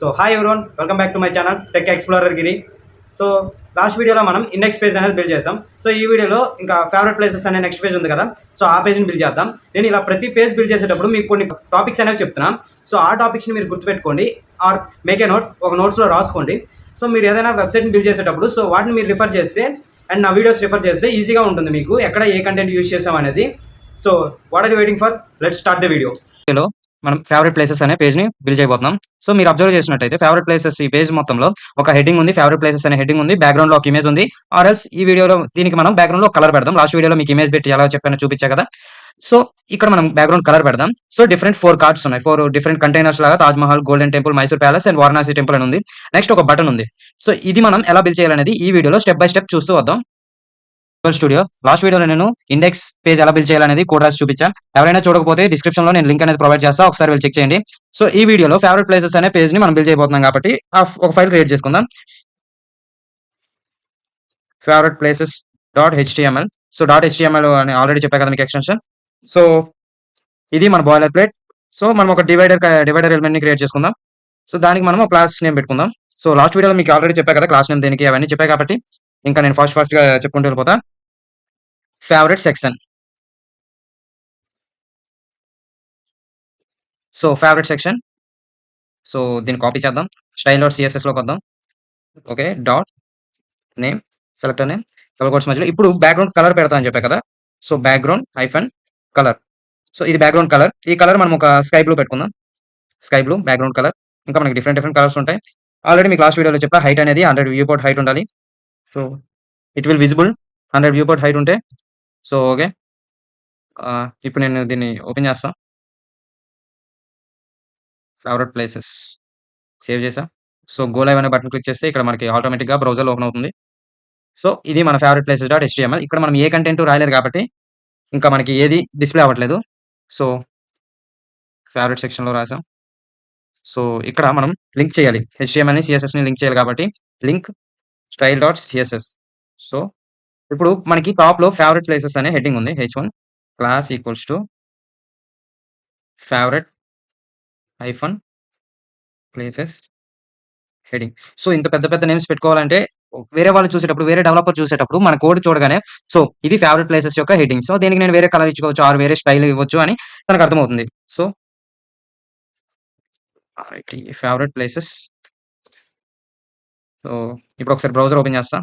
So hi everyone, welcome back to my channel tech explorer Giri. So last వీడియోలో మనం index page అనేది build చేసాం. So ఈ వీడియోలో ఇంకా ఫేవరెట్ ప్లేసెస్ అనే నెక్స్ట్ పేజ్ ఉంది కదా, సో ఆ పేజ్ని బిల్డ్ చేద్దాం. నేను ఇలా ప్రతి పేజ్ బిల్డ్ చేసేటప్పుడు మీకు కొన్ని టాపిక్స్ అనేవి చెప్తున్నాం. సో ఆ టాపిక్స్ని మీరు గుర్తుపెట్టుకోండి ఆర్ మేక్ ఏ నోట్, ఒక నోట్స్లో రాసుకోండి. సో మీరు ఏదైనా వెబ్సైట్ని బిల్డ్ చేసేటప్పుడు సో వాటిని మీరు రిఫర్ చేస్తే అండ్ నా వీడియోస్ రిఫర్ చేస్తే ఈజీగా ఉంటుంది మీకు ఎక్కడ ఏ కంటెంట్ యూజ్ చేసాం అనేది. So what are you waiting for, let's start the video. మనం ఫేవరెట్ ప్లేసెస్ అనే పేజ్ ని బిల్డ్ చేయబోతున్నాం. సో మీరు అబ్జర్వ్ చేసినట్టయితే ఫేవరెట్ ప్లేసెస్ ఈ పేజ్ మొత్తంలో ఒక హెడ్డింగ్ ఉంది, ఫేవరెట్ ప్లేసెస్ అనే హెడ్డింగ్ ఉంది, బ్యాక్గ్రౌండ్ లో ఒక ఇమేజ్ ఉంది. ఆర్ ఎల్స్ ఈ వీడియోలో దీనికి మనం బ్యాక్గ్రౌండ్ లో కలర్ పెడదాం. లాస్ట్ వీడియోలో మీకు ఇమేజ్ పెట్టి ఎలా చెప్పానో చూపించా కదా. సో ఇక్కడ మనం బ్యాక్గ్రౌండ్ కలర్ పెడదాం. సో డిఫరెంట్ 4 కార్డ్స్ ఉన్నాయి, 4 డిఫరెంట్ కంటైనర్స్ లాగా Taj Mahal, golden temple, Mysore palace and Varanasi temple అని ఉంది. నెక్స్ట్ ఒక బటన్ ఉంది. సో ఇది మనం ఎలా బిల్డ్ చేయాలనేది ఈ వీడియోలో స్టెప్ బై స్టెప్ చూస్తూ వద్దాం. స్టూడియో లాస్ట్ వీడియోలో నేను ఇండెక్స్ పేజ్ ఎలా బిల్డ్ చేయాలనేది కోడ్ రాసి చూపించాను. ఎవరైనా చూడకపోతే డిస్క్రిప్షన్ లో నేను లింక్ అనేది ప్రొవైడ్ చేస్తా, ఒకసారి వెళ్ళి చెక్ చేయండి. సో ఈ వీడియోలో ఫేవరెట్ ప్లేసెస్ అనే పేజ్ ని మనం బిల్డ్ చేయబోతున్నాం కాబట్టి ఒక ఫైల్ క్రియేట్ చేసుకుందాం. Favourite places dot HTML. So dot HTML అని ఆల్రెడీ చెప్పా కదా మీకు ఎక్స్టెన్షన్. సో ఇది మన బాయిలర్ ప్లేట్. సో మనం ఒక డివైడర్ ఎలిమెంట్ ని క్రియేట్ చేసుకుందాం. సో దానికి మనం ఒక క్లాస్ నేమ్ పెట్టుకుందాం. సో లాస్ట్ వీడియోలో మీకు ఆల్రెడీ చెప్పా కదా క్లాస్ నేమ్ దేనికి అవన్నీ చెప్పా కాబట్టి ఇంకా నేను ఫాస్ట్ గా చెప్పుకుంటూ వెళ్ళిపోతా. Favourite section. So favourite section. So దీన్ని కాపీ చేద్దాం. స్టైల్ డాట్ సిఎస్ఎస్ లోకి వద్దాం. Okay, dot name, selector name, double quotes మధ్యలో. ఇప్పుడు బ్యాక్గ్రౌండ్ కలర్ పెడతా అని చెప్పా కదా. So background hyphen colour. So ఇది బ్యాక్గ్రౌండ్ కలర్. ఈ కలర్ మనం ఒక స్కై బ్లూ పెట్టుకుందాం. Sky blue background colour. ఇంకా మనకి డిఫరెంట్ కలర్స్ ఉంటాయి. ఆల్రెడీ మీకు లాస్ట్ వీడియోలో చెప్పా, హైట్ అనేది 100 వ్యూ పోర్ట్ హైట్ ఉండాలి. So it will visible 100 viewport height ఉంటే. సో ఓకే, ఇప్పుడు నేను దీన్ని ఓపెన్ చేస్తాను. ఫేవరెట్ ప్లేసెస్ సేవ్ చేసా. సో గో లైవ్ అనే బటన్ క్లిక్ చేస్తే ఇక్కడ మనకి ఆటోమేటిక్గా బ్రౌజర్ ఓపెన్ అవుతుంది. సో ఇది మన ఫేవరెట్ ప్లేసెస్ డాట్ హెచ్టిఎంఎల్. ఇక్కడ మనం ఏ కంటెంట్ రాయలేదు కాబట్టి ఇంకా మనకి ఏది డిస్ప్లే అవ్వట్లేదు. సో ఫేవరెట్ సెక్షన్లో రాసాం. సో ఇక్కడ మనం లింక్ చేయాలి, హెచ్టిఎంఎల్ని సిఎస్ఎస్ని లింక్ చేయాలి కాబట్టి link style dot CSS. So ఇప్పుడు మనకి టాప్లో ఫేవరెట్ ప్లేసెస్ అనే హెడ్డింగ్ ఉంది. H1 class equals to favourite hyphen places heading. So ఇంత పెద్ద నేమ్స్ పెట్టుకోవాలంటే వేరే వాళ్ళు చూసేటప్పుడు, వేరే డెవలపర్ చూసేటప్పుడు మన కోడ్ చూడగానే సో ఇది ఫేవరెట్ ప్లేసెస్ యొక్క హెడ్డింగ్. సో దీనికి నేను వేరే కలర్ ఇచ్చుకోవచ్చు ఆర్ వేరే స్టైల్ ఇవ్వచ్చు అని తనకు అర్థమవుతుంది. So favourite places. సో ఇప్పుడు ఒకసారి బ్రౌజర్ ఓపెన్ చేస్తా.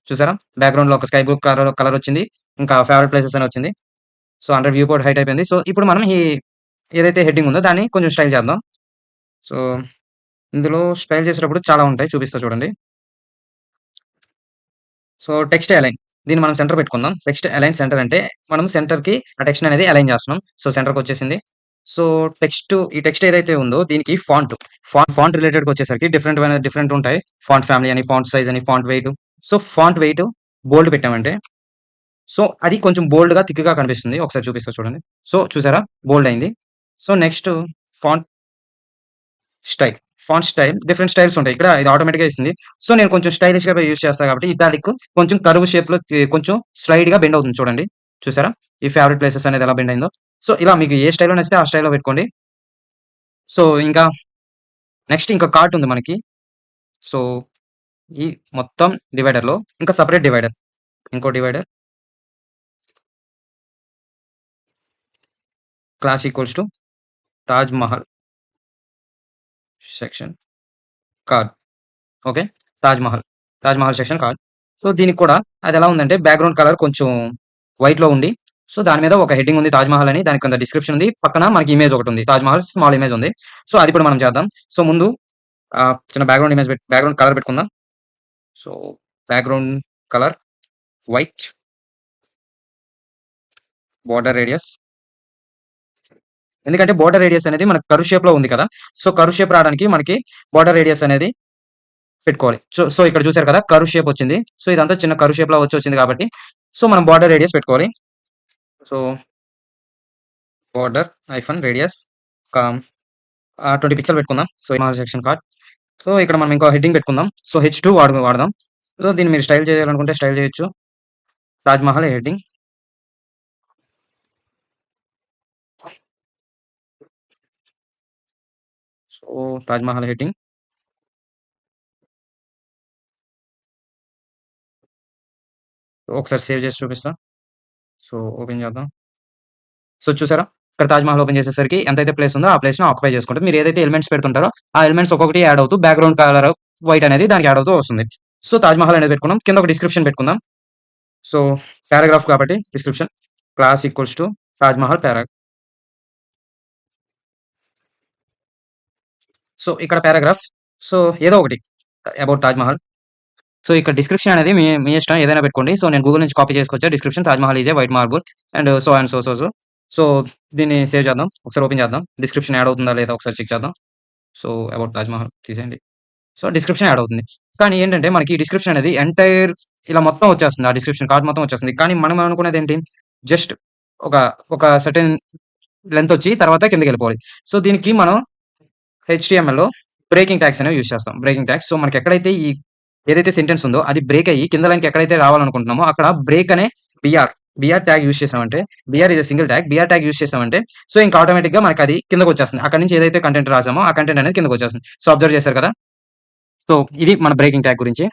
చూసారా, బ్యాక్గ్రౌండ్ లో ఒక స్కై బ్లూ కలర్ వచ్చింది, ఇంకా ఫేవరెట్ ప్లేసెస్ అని వచ్చింది. సో 100 వ్యూ పోర్ట్ హైట్ అయిపోయింది. సో ఇప్పుడు మనం ఈ ఏదైతే హెడ్డింగ్ ఉందో దాన్ని కొంచెం స్టైల్ చేద్దాం. సో ఇందులో స్టైల్ చేసేటప్పుడు చాలా ఉంటాయి, చూపిస్తా చూడండి. సో టెక్స్ట్ అలైన్, దీన్ని మనం సెంటర్ పెట్టుకుందాం. టెక్స్ట్ అలైన్ సెంటర్ అంటే మనం సెంటర్ కి ఆ టెక్స్ట్ అనేది అలైన్ చేస్తున్నాం. సో సెంటర్కి వచ్చేసింది. సో ఈ టెక్స్ట్ ఏదైతే ఉందో దీనికి ఫాంట్ రిలేటెడ్ వచ్చేసరికి డిఫరెంట్ ఉంటాయి. ఫాంట్ ఫ్యామిలీ అని, ఫాంట్ సైజ్ అని, font weight. So font weight bold పెట్టామంటే సో అది కొంచెం బోల్డ్ గా థిక్ గా కనిపిస్తుంది. ఒకసారి చూపిస్తా చూడండి. సో చూసారా, బోల్డ్ అయింది. So next font style. Font style different styles ఉంటాయి. ఇక్కడ ఇది ఆటోమేటిక్‌గా ఇస్తుంది. సో నేను కొంచెం స్టైలిష్‌గా యూజ్ చేస్తా కాబట్టి ఇటాలిక్ కొంచెం కర్వ్ షేప్‌లో కొంచెం స్లైడ్‌గా బెండ్ అవుతుంది చూడండి. చూసారా, ఈ ఫేవరెట్ ప్లేసెస్ అనేది ఎలా బెండ్ అయిందో. సో ఇలా మీకు ఏ స్టైల్‌లో నచ్చితే ఆ స్టైల్‌లో పెట్టుకోండి. సో ఇంకా నెక్స్ట్ ఇంకా కార్ట్ ఉంది మనకి. సో ఈ మొత్తం డివైడర్‌లో ఇంకా సెపరేట్ డివైడర్, ఇంకో divider class equals to Taj Mahal section card. Okay, Taj Mahal section card. So దీనికి కూడా అది ఎలా ఉందంటే బ్యాక్గ్రౌండ్ కలర్ కొంచెం వైట్ లో ఉండి, సో దాని మీద ఒక హెడ్డింగ్ ఉంది తాజ్ మహల్ అని, దానికి కొంత డిస్క్రిప్షన్ ఉంది, పక్కన మనకి ఇమేజ్ ఒకటి ఉంది, తాజ్ మహల్ స్మాల్ ఇమేజ్ ఉంది. సో అది కూడా మనం చేద్దాం. సో ముందు చిన్న బ్యాక్గ్రౌండ్ కలర్ పెట్టుకుందాం. So background colour white, border radius, ఎందుకంటే బోర్డర్ రేడియస్ అనేది మనకి కర్వ్ షేప్ లో ఉంది కదా. సో కర్వ్ షేప్ రావడానికి మనకి బోర్డర్ రేడియస్ అనేది పెట్టుకోవాలి. సో ఇక్కడ చూసారు కదా కర్వ్ షేప్ వచ్చింది. సో ఇదంతా చిన్న కర్వ్ షేప్ లా వచ్చింది కాబట్టి సో మనం బార్డర్ రేడియస్ పెట్టుకోవాలి. So border hyphen radius 20 pixel పెట్టుకుందాం. So Mahal section card. So ఇక్కడ మనం ఇంకో హెడ్డింగ్ పెట్టుకుందాం. సో H2 వాడదాం. సో దీన్ని మీరు స్టైల్ చేయాలనుకుంటే స్టైల్ చేయొచ్చు. Taj Mahal heading. So Taj Mahal heading ఒకసారి సేవ్ చేసి చూపిస్తా. సో, ఓపెన్ చేద్దాం. సో, చూసారా? ఇక్కడ 'తాజ్‌మహల్' ఓపెన్ చేసేసరికి ఎంతైతే ప్లేస్ ఉందో ఆ ప్లేస్‌ని ఆక్యుపై చేసుకుంటది. మీరు ఏదైతే ఎలిమెంట్స్ పెడుతుంటారో ఆ ఎలిమెంట్స్ ఒక్కొక్కటి యాడ్ అవుతూ బ్యాక్‌గ్రౌండ్ కలర్ వైట్ అనేది దానికి యాడ్ అవుతూ వస్తుంది. సో, 'తాజ్‌మహల్' అనేది పెట్టుకున్నాం. కింద ఒక డిస్క్రిప్షన్ పెట్టుకుందాం. సో, పారాగ్రాఫ్ కాబట్టి description class equals to 'Taj Mahal' so, ఇక్కడ పారాగ్రాఫ్. సో, ఏదో ఒకటి అబౌట్ 'తాజ్‌మహల్.' సో, ఇక్కడ డిస్క్రిప్షన్ అనేది మీ మీ ఇష్టం ఏదైనా పెట్టుకోండి. సో, నేను గూగుల్ నుంచి కాపీ చేసుకొచ్చా description 'Taj Mahal is a white marble and so and so so so.' So, దీన్ని సేవ్ చేద్దాం. ఒకసారి ఓపెన్ చేద్దాం. డిస్క్రిప్షన్ యాడ్ అవుతుందా లేదా ఒకసారి చెక్ చేద్దాం. సో, అబౌట్ 'తాజ్‌మహల్' తీసేయండి. సో, డిస్క్రిప్షన్ యాడ్ అవుతుంది. కానీ ఏంటంటే మనకి డిస్క్రిప్షన్ అనేది ఎంటైర్ ఇలా మొత్తం వచ్చేస్తుంది. ఆ డిస్క్రిప్షన్ కార్డ్ మొత్తం వచ్చేస్తుంది. కానీ మనం అనుకునేదేంటి జస్ట్ ఒక ఒక సర్టెన్ లెంత్ వచ్చి తర్వాత కిందకెళ్ళిపోవాలి. సో, దీనికి మనం హెచ్‌టీఎంఎల్‌లో బ్రేకింగ్ ట్యాగ్స్ అనేవి యూజ్ చేస్తాం. Breaking tags. సో, మనకి ఎక్కడైతే ఏదైతే సెంటెన్స్ ఉందో అది బ్రేక్ అయ్యి కింద లైన్‌కి ఎక్కడైతే రావాలనుకుంటున్నామో అక్కడ బ్రేక్ అనే బీఆర్, బీఆర్ ట్యాగ్ యూజ్ చేసామంటే B R is a single tag. B R tag use చేసామంటే సో, ఇంకా ఆటోమేటిక్‌గా మనకి అది కిందకొచ్చేస్తుంది. అక్కడి నుంచి ఏదైతే కంటెంట్ రాసామో ఆ కంటెంట్ అనేది కిందకొచ్చేస్తుంది. సో, అబ్జర్వ్ చేశారు కదా! సో, ఇది మన బ్రేకింగ్ ట్యాగ్ గురించి.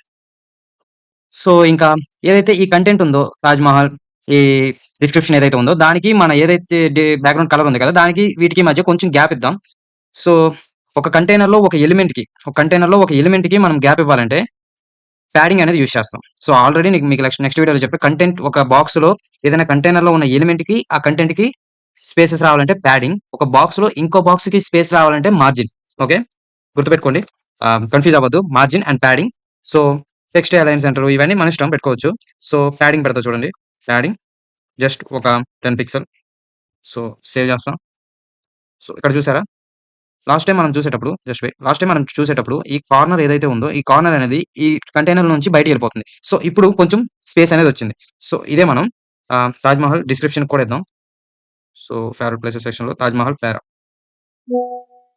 సో, ఇంకా ఏదైతే ఈ కంటెంట్ ఉందో 'తాజ్‌మహల్' ఈ డిస్క్రిప్షన్ ఏదైతే ఉందో దానికి మన ఏదైతే బ్యాక్‌గ్రౌండ్ కలర్ ఉంది కదా! దానికి వీటికి మధ్య కొంచెం గ్యాప్ ఇద్దాం. సో, ఒక కంటైనర్‌లో ఒక ఎలిమెంట్‌కి మనం గ్యాప్ ఇవ్వాలంటే ప్యాడింగ్ అనేది యూజ్ చేస్తాం. సో, ఆల్రెడీ మీకు నెక్స్ట్ వీడియోలో చెప్పా కంటెంట్ ఒక బాక్స్‌లో ఏదైనా కంటైనర్‌లో ఉన్న ఎలిమెంట్‌కి ఆ కంటెంట్‌కి స్పేసెస్ రావాలంటే ప్యాడింగ్. ఒక బాక్స్‌లో ఇంకో బాక్స్‌కి స్పేస్ రావాలంటే మార్జిన్. ఓకే. గుర్తుపెట్టుకోండి. కన్‌ఫ్యూజ్ అవ్వద్దు. Margin and padding. So, text align centre ఇవన్నీ మన ఇష్టం పెట్టుకోవచ్చు. సో, ప్యాడింగ్ పెడతా చూడండి. ప్యాడింగ్ జస్ట్ ఒక 10 పిక్సెల్. సో, సేవ్ చేస్తాం. సో, ఇక్కడ చూసారా? లాస్ట్ టైమ్ మనం చూసేటప్పుడు ఈ కార్నర్ ఏదైతే ఉందో ఈ కార్నర్ అనేది ఈ కంటైనర్ నుంచి బయటికెళ్ళిపోతుంది. సో, ఇప్పుడు కొంచెం స్పేస్ అనేది వచ్చింది. సో, ఇదే మనం 'తాజ్‌మహల్' డిస్క్రిప్షన్ కూడా ఇద్దాం. సో, ఫేవరెట్ ప్లేసెస్ సెక్షన్‌లో 'తాజ్‌మహల్'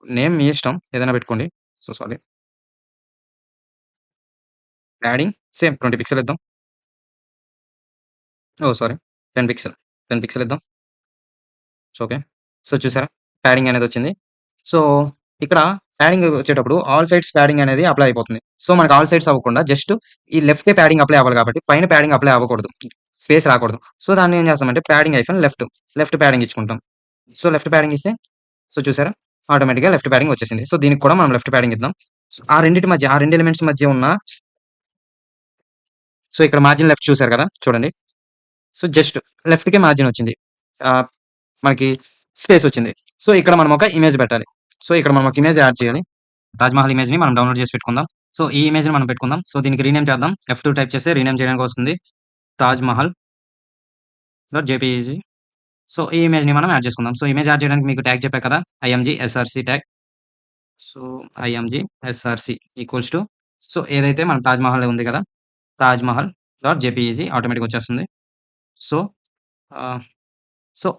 నేమ్ మీ ఇష్టం ఏదైనా పెట్టుకోండి. So, sorry. Padding same 20 pixel ఇద్దాం. ఓహ్! Sorry 10 pixel. 10 పిక్సెల్ ఇద్దాం. So, okay. సో, చూసారా? ప్యాడింగ్ అనేదొచ్చింది. సో, ఇక్కడ ప్యాడింగ్ వచ్చేటప్పుడు ఆల్ సైడ్స్ ప్యాడింగ్ అనేది అప్లై అయిపోతుంది. సో, మనకు ఆల్ సైడ్స్ అవ్వకుండా జస్ట్ ఈ లెఫ్టే ప్యాడింగ్ అప్లై అవ్వాలి కాబట్టి పైన ప్యాడింగ్ అప్లై అవ్వకూడదు. స్పేస్ రాకూడదు. సో, దాన్ని ఏం చేస్తామంటే ప్యాడింగ్ హైఫన్ లెఫ్ట్ ప్యాడింగ్ ఇచ్చుకుంటాం. సో, లెఫ్ట్ ప్యాడింగ్ ఇస్తే సో, చూసారా? ఆటోమేటిక్‌గా లెఫ్ట్ ప్యాడింగ్ వచ్చేసింది. సో, దీనికి కూడా మనం లెఫ్ట్ ప్యాడింగ్ ఇద్దాం. సో, ఆ 2 ఎలిమెంట్స్ మధ్య ఉన్న సో, ఇక్కడ మార్జిన్ లెఫ్ట్ చూసారు కదా! చూడండి. సో, జస్ట్ లెఫ్ట్‌కే మార్జిన్ వచ్చింది. ఆహ్, మనకి స్పేస్ వచ్చింది. సో, ఇక్కడ మనం ఒక ఇమేజ్ పెట్టాలి. సో, ఇక్కడ మనం ఒక ఇమేజ్ యాడ్ చేయాలి. 'తాజ్‌మహల్' ఇమేజ్‌ని మనం డౌన్‌లోడ్ చేసి పెట్టుకుందాం. సో, ఈ ఇమేజ్‌ని మనం పెట్టుకుందాం. సో, దీనికి రీనేమ్ చేద్దాం. F2 టైప్ చేస్తే రీనేమ్ చేయడానికి వస్తుంది. 'తాజ్‌మహల్.jpeg' సో, ఈ ఇమేజ్‌ని మనం యాడ్ చేసుకుందాం. సో, ఇమేజ్ యాడ్ చేయడానికి మీకు ట్యాగ్ చెప్పా కదా! IMG SRC tag. So, IMG SRC equals to so, ఏదైతే మన 'తాజ్‌మహల్' ఉంది కదా! 'తాజ్‌మహల్.jpeg' ఆటోమేటిక్‌గా వచ్చేస్తుంది. సో, ఆహ్, సో,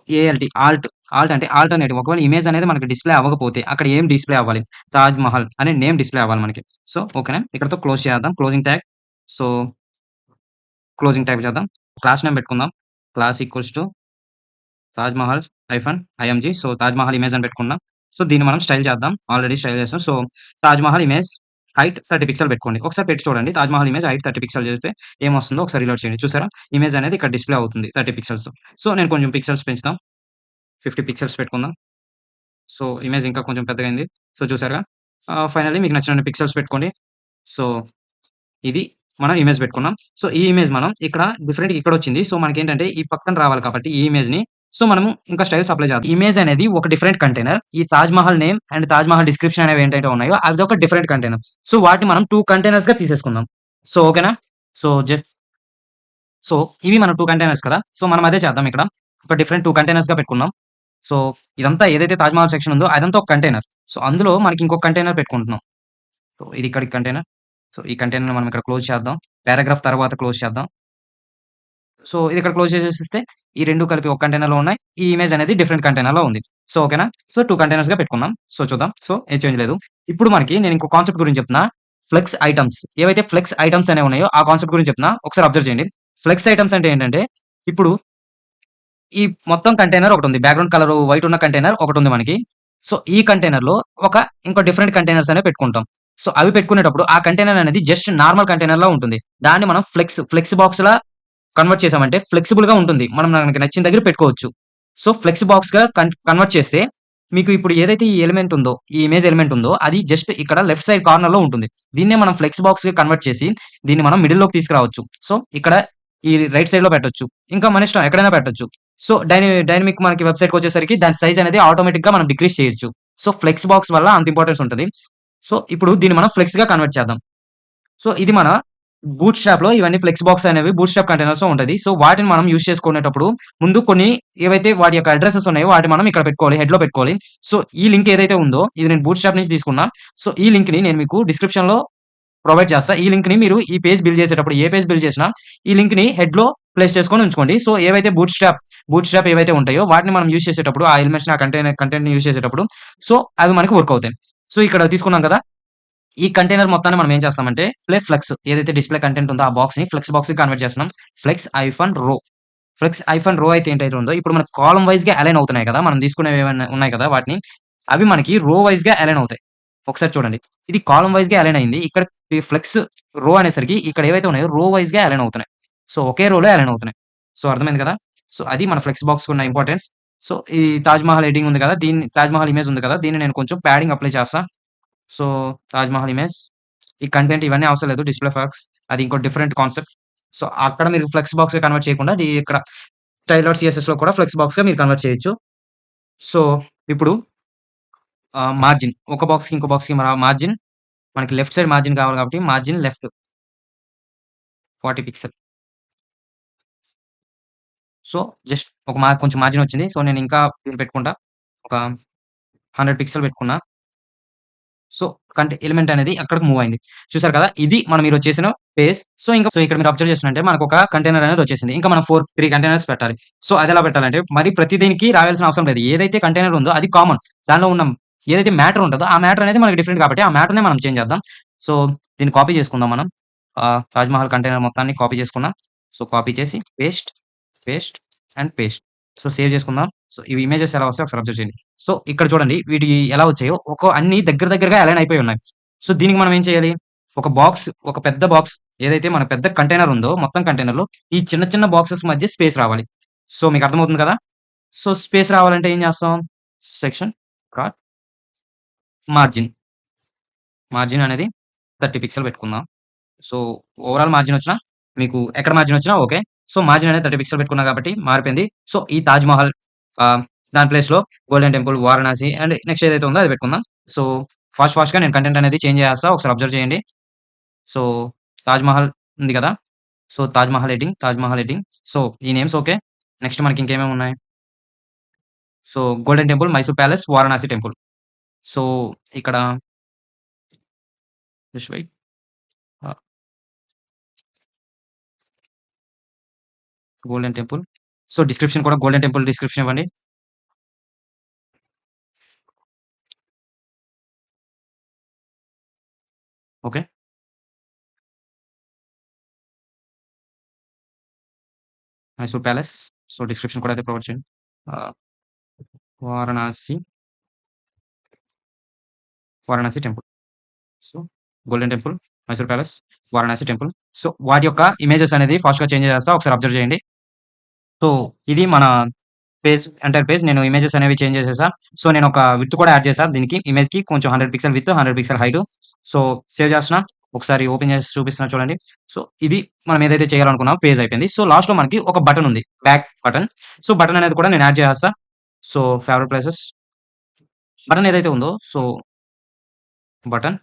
ఆల్ట్ అంటే ఆల్టర్‌నేటివ్ ఒకవేళ ఇమేజ్ అనేది మనకి డిస్‌ప్లే అవ్వకపోతే అక్కడ ఏం డిస్‌ప్లే అవ్వాలి? 'తాజ్‌మహల్' అనే నేమ్ డిస్‌ప్లే అవ్వాలి మనకి. సో, ఓకేనా? ఇక్కడితో క్లోజ్ చేద్దాం. Closing tag. So, closing tag చేద్దాం. క్లాస్ నేమ్ పెట్టుకుందాం. Class equals to 'Taj Mahal hyphen IMG' so, 'Taj Mahal image' అని పెట్టుకున్నాం. సో, దీన్ని మనం స్టైల్ చేద్దాం. ఆల్రెడీ స్టైల్ చేసాం. So, 'Taj Mahal image' height 30 pixel పెట్టుకోండి. ఒకసారి పెట్టి చూడండి. 'తాజ్‌మహల్ ఇమేజ్' హైట్ 30 పిక్సెల్ చేస్తే ఏమొస్తుందో ఒకసారి రీలోడ్ చేయండి. చూసారా? ఇమేజ్ అనేది ఇక్కడ డిస్‌ప్లే అవుతుంది 30 పిక్సెల్స్‌తో. సో, నేను కొంచెం పిక్సెల్స్ పెంచుదాం. 50 పిక్సెల్స్ పెట్టుకుందాం. సో, ఇమేజ్ ఇంకా కొంచెం పెద్దగయింది. సో, చూసారుగా? ఫైనల్లీ మీకు నచ్చినన్ని పిక్సెల్స్ పెట్టుకోండి. సో, ఇది మనం ఇమేజ్ పెట్టుకున్నాం. సో, ఈ ఇమేజ్ మనం ఇక్కడ డిఫరెంట్‌గా ఇక్కడొచ్చింది. సో, మనకేంటంటే ఈ పక్కన రావాలి కాబట్టి ఈ ఇమేజ్‌ని సో, మనము ఇంకా స్టైల్స్ అప్లై చేద్దాం. ఇమేజ్ అనేది ఒక డిఫరెంట్ కంటైనర్. ఈ 'Taj Mahal' name and 'Taj Mahal' description అనేవి ఏంటైతే ఉన్నాయో అదొక డిఫరెంట్ కంటైనర్. సో, వాటిని మనం 2 కంటైనర్స్‌గా తీసేసుకుందాం. సో, ఓకేనా? సో, సో, ఇవి మన 2 కంటైనర్స్ కదా! సో, మనం అదే చేద్దాం ఇక్కడ. ఒక డిఫరెంట్ 2 కంటైనర్స్‌గా పెట్టుకున్నాం. సో, ఇదంతా ఏదైతే 'తాజ్‌మహల్' సెక్షన్ ఉందో అదంతా ఒక కంటైనర్. సో, అందులో మనకి ఇంకొక కంటైనర్ పెట్టుకుంటున్నాం. సో, ఇది ఇక్కడికి కంటైనర్. సో, ఈ కంటైనర్‌ని మనం ఇక్కడ క్లోజ్ చేద్దాం. పారాగ్రాఫ్ తర్వాత క్లోజ్ చేద్దాం. సో, ఇది ఇక్కడ క్లోజ్ చేసేసిస్తే ఈ 2 కలిపి ఒక కంటైనర్‌లో ఉన్నాయి. ఈ ఇమేజ్ అనేది డిఫరెంట్ కంటైనర్‌లో ఉంది. సో, ఓకేనా? సో, 2 కంటైనర్స్‌గా పెట్టుకున్నాం. సో, చూద్దాం. సో, ఏ చేంజ్ లేదు. ఇప్పుడు మనకి నేను ఇంకో కాన్సెప్ట్ గురించి చెప్తున్నా. ఫ్లెక్స్ ఐటెమ్స్ ఏవైతే ఫ్లెక్స్ ఐటెమ్స్ అనేవి ఉన్నాయో ఆ కాన్సెప్ట్ గురించి చెప్తున్నా. ఒకసారి అబ్జర్వ్ చేయండి. ఫ్లెక్స్ ఐటెమ్స్ అంటే ఏంటంటే ఇప్పుడు ఈ మొత్తం కంటైనర్ ఒకటుంది. బ్యాక్‌గ్రౌండ్ కలర్ వైట్ ఉన్న కంటైనర్ ఒకటుంది మనకి. సో, ఈ కంటైనర్‌లో ఇంకో డిఫరెంట్ కంటైనర్స్ అనేవి పెట్టుకుంటాం. సో, అవి పెట్టుకునేటప్పుడు ఆ కంటైనర్ అనేది జస్ట్ నార్మల్ కంటైనర్‌లా ఉంటుంది. దాన్ని మనం ఫ్లెక్స్ బాక్స్‌లా కన్వర్ట్ చేసామంటే ఫ్లెక్సిబుల్ గా ఉంటుంది. మనం మనకి నచ్చిన దగ్గర పెట్టుకోవచ్చు. సో ఫ్లెక్స్ బాక్స్ గా కన్వర్ట్ చేస్తే మీకు ఇప్పుడు ఏదైతే ఈ ఎలిమెంట్ ఉందో, ఈ ఇమేజ్ ఎలిమెంట్ ఉందో అది జస్ట్ ఇక్కడ లెఫ్ట్ సైడ్ కార్నర్ లో ఉంటుంది. దీన్నే మనం ఫ్లెక్స్ బాక్స్ గా కన్వర్ట్ చేసి దీన్ని మనం మిడిల్ లోకి తీసుకురావచ్చు. సో ఇక్కడ ఈ రైట్ సైడ్ లో పెట్టొచ్చు. ఇంకా మన ఇష్టం ఎక్కడైనా పెట్టొచ్చు. సో డైనమిక్ మనకి వెబ్సైట్ కి వచ్చేసరికి దాని సైజ్ అనేది ఆటోమేటిక్ గా మనం డిక్రీజ్ చేయొచ్చు. సో ఫ్లెక్స్ బాక్స్ వల్ల అంత ఇంపార్టెన్స్ ఉంటది. సో ఇప్పుడు దీన్ని మనం ఫ్లెక్స్ గా కన్వర్ట్ చేద్దాం. సో ఇది మన బూట్ స్ట్రాప్‌లో ఇవన్నీ ఫ్లెక్స్ బాక్స్ అనేవి బూట్ స్ట్రాప్ కంటైనర్స్‌లో ఉంటది. సో వాటిని మనం యూజ్ చేసుకునేటప్పుడు ముందు కొన్ని ఏవైతే వాటి యొక్క అడ్రెసెస్ ఉన్నాయో వాటిని మనం ఇక్కడ పెట్టుకోవాలి. హెడ్‌లో పెట్టుకోవాలి. సో ఈ లింక్ ఏదైతే ఉందో ఇది నేను బూట్ స్ట్రాప్ నుంచి తీసుకున్నా. సో ఈ లింక్‌ని నేను మీకు డిస్క్రిప్షన్‌లో ప్రొవైడ్ చేస్తా. ఈ లింక్‌ని మీరు ఈ పేజ్ బిల్డ్ చేసేటప్పుడు ఏ పేజ్ బిల్డ్ చేసినా ఈ లింక్‌ని హెడ్‌లో ప్లేస్ చేసుకొని ఉంచుకోండి. సో ఏవైతే బూట్ స్ట్రాప్ ఏవైతే ఉంటాయో వాటిని మనం యూజ్ చేసేటప్పుడు ఆ ఎలిమెంట్స్‌ని ఆ కంటెంట్‌ని యూజ్ చేసేటప్పుడు సో అవి మనకు వర్క్ అవుతాయి. సో ఇక్కడ తీసుకున్నాం కదా! ఈ కంటైనర్ మొత్తాన్ని మనం ఏం చేస్తామంటే ఫ్లెక్స్ ఏదైతే డిస్‌ప్లే కంటెంట్ ఉందో ఆ బాక్స్‌ని ఫ్లెక్స్ బాక్స్‌కి కన్వర్ట్ చేస్తున్నాం. ఫ్లెక్స్ హైఫన్ రో. ఫ్లెక్స్ హైఫన్ రో అయితే ఏంటైతే ఉందో ఇప్పుడు మనకు కాలమ్ వైస్‌గా అలైన్ అవుతున్నాయి కదా! మనం తీసుకునేవి ఏవన్నా ఉన్నాయి కదా! వాటిని అవి మనకి రో వైస్‌గా అలైన్ అవుతాయి. ఒకసారి చూడండి. ఇది కాలమ్ వైస్‌గా అలైన్ అయింది. ఇక్కడ ఈ ఫ్లెక్స్ రో అనేసరికి ఇక్కడ ఏవైతే ఉన్నాయో రో వైస్‌గా అలైన్ అవుతున్నాయి. సో ఒకే రోలో అలైన్ అవుతున్నాయి. సో అర్థమైంది కదా! సో అది మన ఫ్లెక్స్ బాక్స్‌కి ఉన్న ఇంపార్టెన్స్. సో ఈ తాజ్ మహల్ ఎడిటింగ్ ఉంది కదా! తాజ్ మహల్ ఇమేజ్ ఉంది కదా! దీన్ని నేను కొంచెం పాడింగ్ అప్లై చేస్తా. సో తాజ్ మహల్ ఇమేజ్ ఈ కంటెంట్ ఇవన్నీ అవసరం లేదు. డిస్‌ప్లే ఫాక్స్ అది ఇంకో డిఫరెంట్ కాన్సెప్ట్. సో అక్కడ మీరు ఫ్లెక్స్ బాక్స్‌గా కన్వర్ట్ చేయకుండా ఇక్కడ టైలర్ సీఎస్ఎస్‌లో కూడా ఫ్లెక్స్ బాక్స్‌గా మీరు కన్వర్ట్ చేయొచ్చు. సో ఇప్పుడు మార్జిన్ ఒక బాక్స్‌కి ఇంకో బాక్స్‌కి మార్జిన్ మనకి లెఫ్ట్ సైడ్ మార్జిన్ కావాలి కాబట్టి margin left 40 pixel. So just కొంచెం మార్జిన్ వచ్చింది. సో నేను ఇంకా దీన్ని పెట్టుకుంటా. ఒక 100 పిక్సెల్ పెట్టుకున్నా. సో ఎలిమెంట్ అనేది అక్కడికి మూవ్ అయింది. చూసారు కదా! ఇది మనం ఈరోజు చేసిన పేజ్. సో ఇక్కడ మీరు అబ్జర్వ్ చేస్తున్నట్టే మనకొక కంటైనర్ అనేది వచ్చేసింది. ఇంకా మనం 3 కంటైనర్స్ పెట్టాలి. సో అదెలా పెట్టాలంటే మరి ప్రతి దీనికి రాయాల్సిన అవసరం లేదు. ఏదైతే కంటైనర్ ఉందో అది కామన్. దానిలో ఉన్న ఏదైతే మ్యాటర్ ఉంటదో ఆ మ్యాటర్ అనేది మనకి డిఫరెంట్ కాబట్టి ఆ మ్యాటర్‌నే మనం చేంజ్ చేద్దాం. సో దీన్ని కాపీ చేసుకుందాం మనం. తాజ్‌మహల్ కంటైనర్ మొత్తాన్ని కాపీ చేసుకున్నాం. సో కాపీ చేసి paste, paste and paste. So save చేసుకుందాం. సో ఇవి ఇమేజెస్ ఎలా వస్తాయో ఒకసారి అబ్జర్వ్ చేయండి. సో ఇక్కడ చూడండి వీటి ఎలా వచ్చాయో అన్ని దగ్గరగా అలైన్ అయిపోయి ఉన్నాయి. సో దీనికి మనం ఏం చేయాలి? ఒక పెద్ద బాక్స్ ఏదైతే మన పెద్ద కంటైనర్ ఉందో మొత్తం కంటైనర్‌లో ఈ చిన్న బాక్సెస్ మధ్య స్పేస్ రావాలి. సో మీకు అర్థమవుతుంది కదా! సో స్పేస్ రావాలంటే ఏం చేస్తాం? Section dot margin. మార్జిన్ అనేది 30 పిక్సెల్ పెట్టుకుందాం. సో ఓవరాల్ మార్జిన్ వచ్చినా మీకు ఎక్కడ మార్జిన్ వచ్చినా ఓకే. సో మార్జిన్ అనేది 30 పిక్సెల్ పెట్టుకున్నా కాబట్టి మారిపోయింది. సో ఈ తాజ్ మహల్ ఆహ్, దాని ప్లేస్‌లో golden temple, Varanasi and next ఏదైతే ఉందో అది పెట్టుకుందాం. సో ఫాస్ట్‌గా నేను కంటెంట్ అనేది చేంజ్ చేసేస్తా. ఒకసారి అబ్జర్వ్ చేయండి. సో తాజ్ మహల్ ఉంది కదా! So Taj Mahal editing. So ఈ నేమ్స్ ఓకే. నెక్స్ట్ మనకి ఇంకేమేమి ఉన్నాయి? So golden temple, Mysore palace, Varanasi temple. So ఇక్కడ జస్ట్ వెయిట్. ఆహ్, గోల్డెన్ టెంపుల్. సో డిస్క్రిప్షన్ కూడా గోల్డెన్ టెంపుల్ డిస్క్రిప్షన్ ఇవ్వండి. Okay. Mysore palace. So description కూడా అయితే ప్రొవైడ్ చేయండి. ఆహ్, Varanasi, Varanasi temple. So golden temple, Mysore palace, Varanasi temple. So వాటి యొక్క ఇమేజెస్ అనేది ఫాస్ట్‌గా చేంజ్ చేసేస్తా. ఒకసారి అబ్జర్వ్ చేయండి. సో ఇది మన ఎంటైర్ పేజ్ నేను ఇమేజెస్ అనేవి చేంజ్ చేసేసా. సో నేను ఒక విడ్త్ కూడా యాడ్ చేశా దీనికి ఇమేజ్‌కి కొంచెం 100 pixel width, 100 pixel height. So save చేస్తున్నా. ఒకసారి ఓపెన్ చేసి చూపిస్తున్నా చూడండి. సో ఇది మనం ఏదైతే చేయాలనుకున్నామో పేజ్ అయిపోయింది. సో లాస్ట్‌లో మనకి ఒక బటన్ ఉంది. Back button. సో బటన్ అనేది కూడా నేను యాడ్ చేసేస్తా. సో ఫేవరెట్ ప్లేసెస్ బటన్ ఏదైతే ఉందో so button.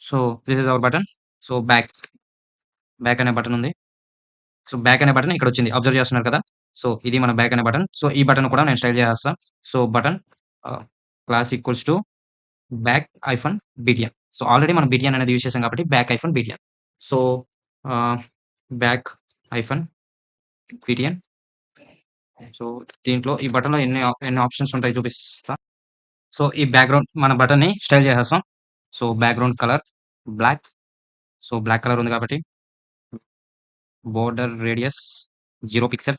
So this is our button. So back అనే బటన్ ఉంది. సో బ్యాక్ అనే బటన్ ఇక్కడొచ్చింది. అబ్జర్వ్ చేస్తున్నారు కదా! సో ఇది మన బ్యాక్ అనే బటన్. సో ఈ బటన్ కూడా నేను స్టైల్ చేసేస్తా. సో బటన్ ఆహ్, class equals to back hyphen BTN. So already మనం బీటీఎన్ అనేది యూజ్ చేసాం కాబట్టి బ్యాక్ హైఫన్ బీటీఎన్. సో ఆహ్, బ్యాక్ హైఫన్ బీటీఎన్. సో దీంట్లో ఈ బటన్‌లో ఎన్ని ఆప్షన్స్ ఉంటాయో చూపిస్తా. సో ఈ బ్యాక్‌గ్రౌండ్ మన బటన్‌ని స్టైల్ చేసేస్తాం. So background colour black. So black colour ఉంది కాబట్టి border radius 0 pixel.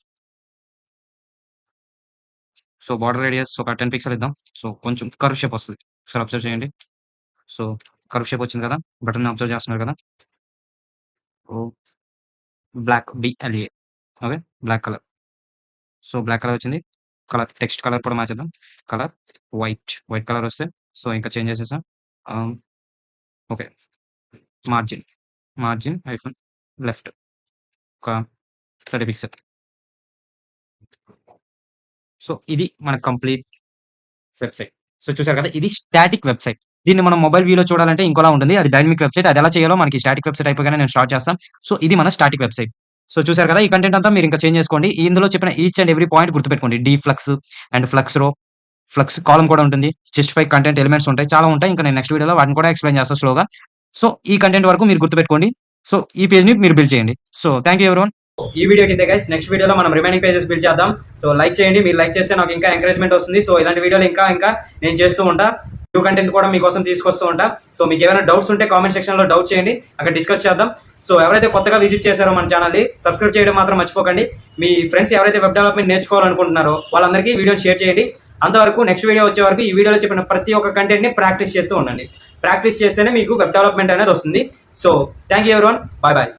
So border radius ఒక 10 పిక్సెల్ ఇద్దాం. సో కొంచెం కర్వ్ షేప్ వస్తది. ఒకసారి అబ్జర్వ్ చేయండి. సో కర్వ్ షేప్ వచ్చింది కదా! బటన్‌ని అబ్జర్వ్ చేస్తున్నారు కదా! Black B L A. Okay, black colour. So black colour వచ్చింది. కలర్ టెక్స్ట్ కలర్ కూడా మార్చేద్దాం. కలర్ వైట్ కలర్ వస్తే సో ఇంకా చేంజ్ చేసేసాం. ఓకే, మార్జిన్ ఐఫోన్ లెఫ్ట్ ఒక 30 పిక్సెల్. సో ఇది మన కంప్లీట్ వెబ్సైట్. సో చూసారు కదా, ఇది స్టాటిక్ వెబ్సైట్. దీన్ని మనం మొబైల్ వ్యూలో చూడాలంటే ఇంకోలా ఉంటుంది. అది డైనమిక్ వెబ్సైట్. అది ఎలా చేయాలో మనకి స్టాటిక్ వెబ్సైట్ అయిపోగానే నేను స్టార్ట్ చేస్తాను. సో ఇది మన స్టాటిక్ వెబ్సైట్. సో చూసారు కదా, ఈ కంటెంట్ అంతా మీరు ఇంకా చేంజ్ చేసుకోండి. ఇందులో చెప్పిన ఈచ్ అండ్ ఎవ్రీ పాయింట్ గుర్తుపెట్టుకోండి. ఫ్లక్స్ అండ్ ఫ్లక్స్ రో, ఫ్లక్స్ కాలమ్ కూడా ఉంటుంది. జస్టిఫై కంటెంట్ ఎలిమెంట్స్ ఉంటాయి, చాలా ఉంటాయి. ఇంకా నేను నెక్స్ట్ వీడియోలో వాటిని కూడా ఎక్స్ప్లెయిన్ చేస్తాను స్లోగా. సో ఈ కంటెంట్ వరకు మీరు గుర్తుపెట్టుకోండి. సో ఈ పేజ్ ని మీరు బిల్డ్ చేయండి. So thank you everyone. ఈ వీడియోకి అయితే గైస్, నెక్స్ట్ వీడియోలో మనం రిమైనింగ్ పేజెస్ బిల్డ్ చేద్దాం. సో లైక్ చేయండి, మీరు లైక్ చేస్తే నాకు ఇంకా ఎంకరేజ్మెంట్ వస్తుంది. సో ఇలాంటి వీడియోలు ఇంకా నేను చేస్తూ ఉంటా. న్యూ కంటెంట్ కూడా మీకోసం తీసుకొస్తూ ఉంటా. సో మీకు ఏమైనా డౌట్స్ ఉంటే కామెంట్ సెక్షన్ లో డౌట్ చేయండి, అక్కడ డిస్కస్ చేద్దాం. సో ఎవరైతే కొత్తగా విజిట్ చేశారో మన ఛానల్ని సబ్స్క్రైబ్ చేయడం మాత్రం మర్చిపోకండి. మీ ఫ్రెండ్స్ ఎవరైతే వెబ్ డెవలప్మెంట్ నేర్చుకోవాలనుకుంటున్నారో వాళ్ళందరికీ వీడియోని షేర్ చేయండి. అంతవరకు నెక్స్ట్ వీడియో వచ్చే వరకు ఈ వీడియోలో చెప్పిన ప్రతి ఒక్క కంటెంట్ ని ప్రాక్టీస్ చేస్తూ ఉండండి. ప్రాక్టీస్ చేస్తేనే మీకు వెబ్ డెవలప్మెంట్ అనేది వస్తుంది. So thank you everyone, bye bye.